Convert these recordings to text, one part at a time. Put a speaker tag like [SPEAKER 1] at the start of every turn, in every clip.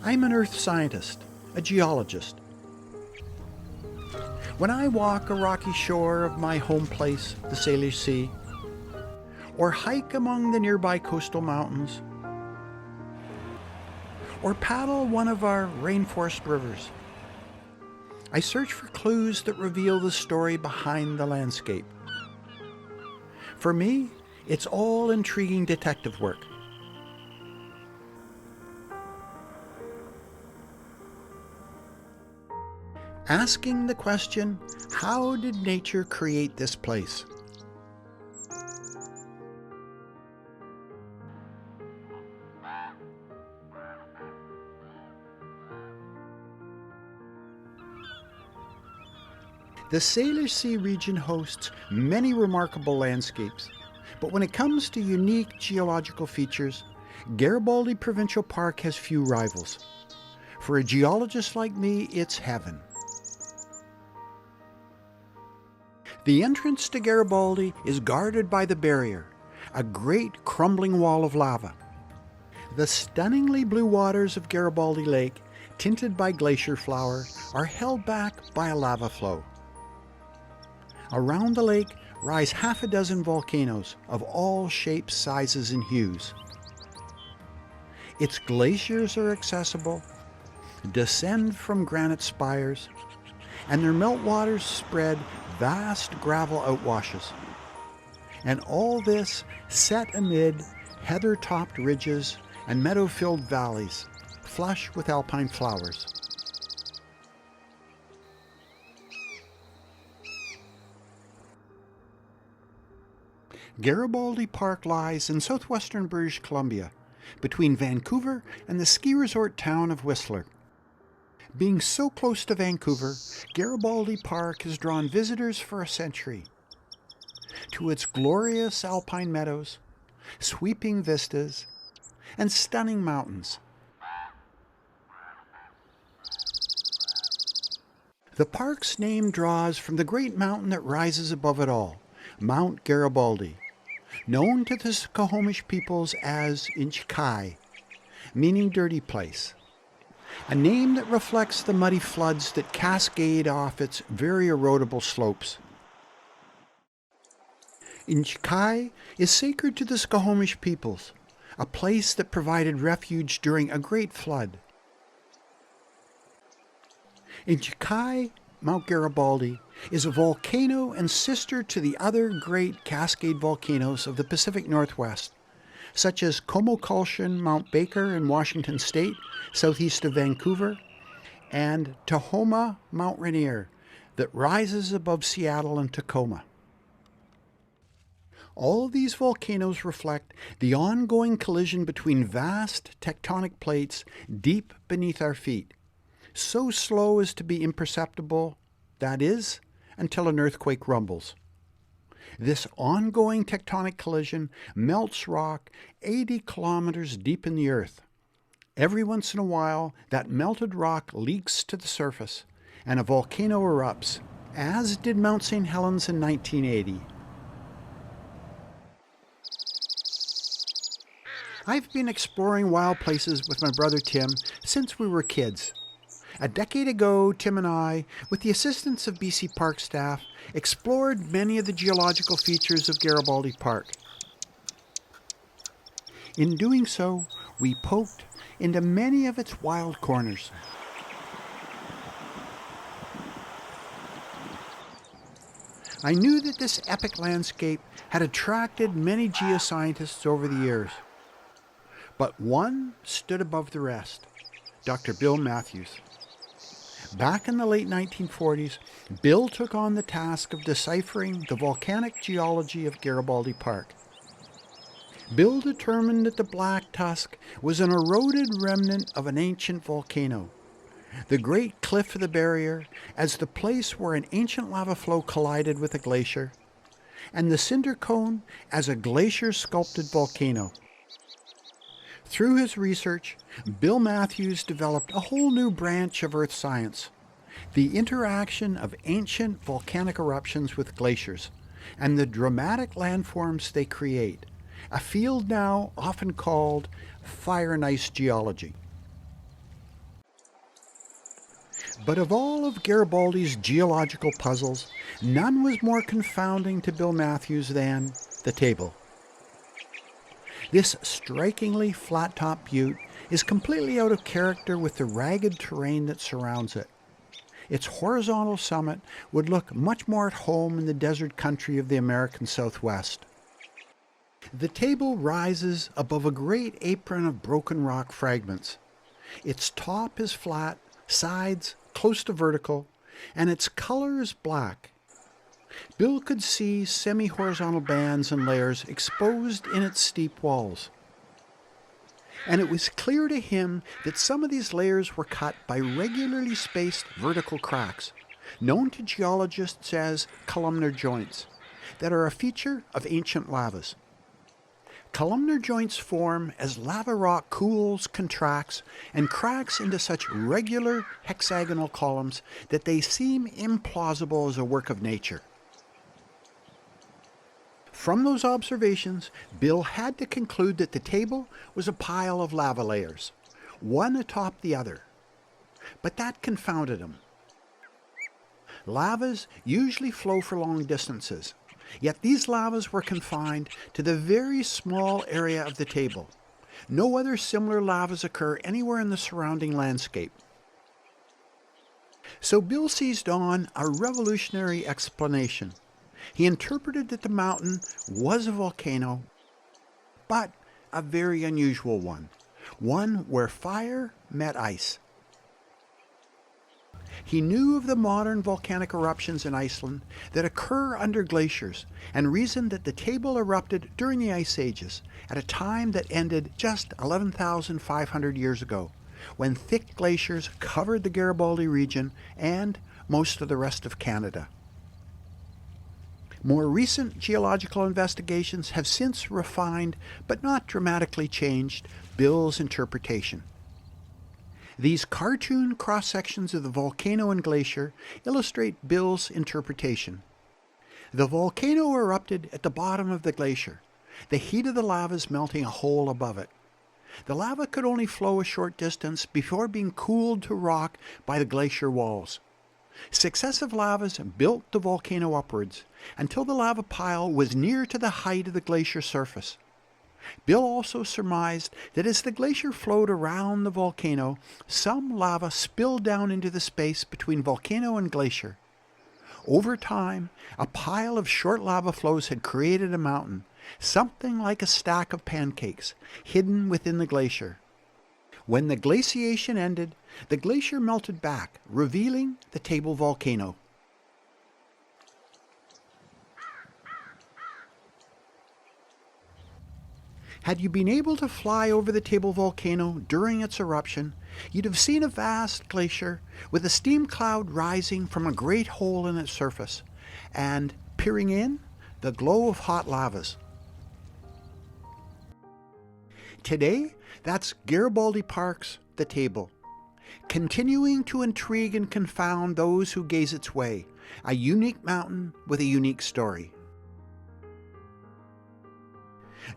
[SPEAKER 1] I'm an earth scientist, a geologist. When I walk a rocky shore of my home place, the Salish Sea, or hike among the nearby coastal mountains, or paddle one of our rainforest rivers, I search for clues that reveal the story behind the landscape. For me, it's all intriguing detective work. Asking the question, how did nature create this place? The Salish Sea region hosts many remarkable landscapes, but when it comes to unique geological features, Garibaldi Provincial Park has few rivals. For a geologist like me, it's heaven. The entrance to Garibaldi is guarded by the barrier, a great crumbling wall of lava. The stunningly blue waters of Garibaldi Lake, tinted by glacier flower, are held back by a lava flow. Around the lake rise half a dozen volcanoes of all shapes, sizes, and hues. Its glaciers are accessible, descend from granite spires, and their meltwaters spread vast gravel outwashes. And all this set amid heather-topped ridges and meadow-filled valleys, flush with alpine flowers. Garibaldi Park lies in southwestern British Columbia, between Vancouver and the ski resort town of Whistler. Being so close to Vancouver, Garibaldi Park has drawn visitors for a century. To its glorious alpine meadows, sweeping vistas, and stunning mountains. The park's name draws from the great mountain that rises above it all, Mount Garibaldi, known to the Squamish peoples as Inchikai, meaning dirty place, a name that reflects the muddy floods that cascade off its very erodible slopes. Inchikai is sacred to the Squamish peoples, a place that provided refuge during a great flood. Inchikai, Mount Garibaldi, is a volcano and sister to the other great cascade volcanoes of the Pacific Northwest, such as Comocultion Mount Baker in Washington State, southeast of Vancouver, and Tahoma Mount Rainier, that rises above Seattle and Tacoma. All these volcanoes reflect the ongoing collision between vast tectonic plates deep beneath our feet, so slow as to be imperceptible, that is, until an earthquake rumbles. This ongoing tectonic collision melts rock 80 kilometers deep in the earth. Every once in a while, that melted rock leaks to the surface, and a volcano erupts, as did Mount St. Helens in 1980. I've been exploring wild places with my brother Tim since we were kids. A decade ago, Tim and I, with the assistance of BC Park staff, explored many of the geological features of Garibaldi Park. In doing so, we poked into many of its wild corners. I knew that this epic landscape had attracted many geoscientists over the years, but one stood above the rest, Dr. Bill Matthews. Back in the late 1940s, Bill took on the task of deciphering the volcanic geology of Garibaldi Park. Bill determined that the Black Tusk was an eroded remnant of an ancient volcano, the Great Cliff of the Barrier as the place where an ancient lava flow collided with a glacier, and the Cinder Cone as a glacier-sculpted volcano. Through his research, Bill Matthews developed a whole new branch of earth science, the interaction of ancient volcanic eruptions with glaciers, and the dramatic landforms they create, a field now often called fire and ice geology. But of all of Garibaldi's geological puzzles, none was more confounding to Bill Matthews than the table. This strikingly flat-top butte is completely out of character with the ragged terrain that surrounds it. Its horizontal summit would look much more at home in the desert country of the American Southwest. The table rises above a great apron of broken rock fragments. Its top is flat, sides close to vertical, and its color is black. Bill could see semi-horizontal bands and layers exposed in its steep walls. And it was clear to him that some of these layers were cut by regularly spaced vertical cracks, known to geologists as columnar joints, that are a feature of ancient lavas. Columnar joints form as lava rock cools, contracts, and cracks into such regular hexagonal columns that they seem implausible as a work of nature. From those observations, Bill had to conclude that the table was a pile of lava layers, one atop the other. But that confounded him. Lavas usually flow for long distances, yet these lavas were confined to the very small area of the table. No other similar lavas occur anywhere in the surrounding landscape. So Bill seized on a revolutionary explanation. He interpreted that the mountain was a volcano, but a very unusual one where fire met ice. He knew of the modern volcanic eruptions in Iceland that occur under glaciers, and reasoned that the table erupted during the Ice Ages, at a time that ended just 11,500 years ago, when thick glaciers covered the Garibaldi region and most of the rest of Canada. More recent geological investigations have since refined, but not dramatically changed, Bill's interpretation. These cartoon cross-sections of the volcano and glacier illustrate Bill's interpretation. The volcano erupted at the bottom of the glacier, the heat of the lavas melting a hole above it. The lava could only flow a short distance before being cooled to rock by the glacier walls. Successive lavas built the volcano upwards until the lava pile was near to the height of the glacier surface. Bill also surmised that as the glacier flowed around the volcano, some lava spilled down into the space between volcano and glacier. Over time, a pile of short lava flows had created a mountain, something like a stack of pancakes, hidden within the glacier. When the glaciation ended, the glacier melted back, revealing the table volcano. Had you been able to fly over the table volcano during its eruption, you'd have seen a vast glacier with a steam cloud rising from a great hole in its surface, and, peering in, the glow of hot lavas. Today, that's Garibaldi Park's The Table, continuing to intrigue and confound those who gaze its way, a unique mountain with a unique story.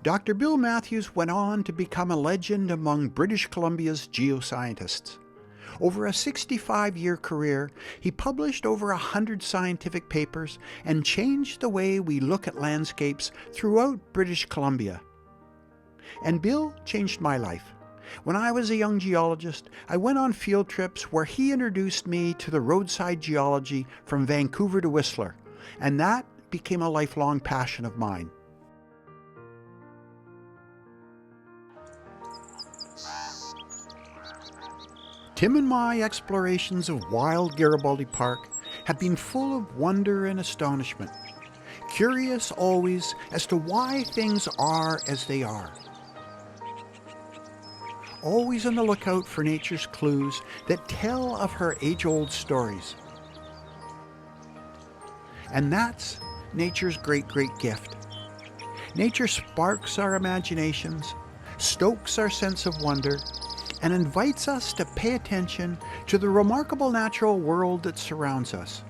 [SPEAKER 1] Dr. Bill Matthews went on to become a legend among British Columbia's geoscientists. Over a 65-year career, he published over 100 scientific papers and changed the way we look at landscapes throughout British Columbia. And Bill changed my life. When I was a young geologist, I went on field trips where he introduced me to the roadside geology from Vancouver to Whistler, and that became a lifelong passion of mine. Tim and my explorations of wild Garibaldi Park have been full of wonder and astonishment, curious always as to why things are as they are. Always on the lookout for nature's clues that tell of her age-old stories. And that's nature's great gift. Nature sparks our imaginations, stokes our sense of wonder, and invites us to pay attention to the remarkable natural world that surrounds us.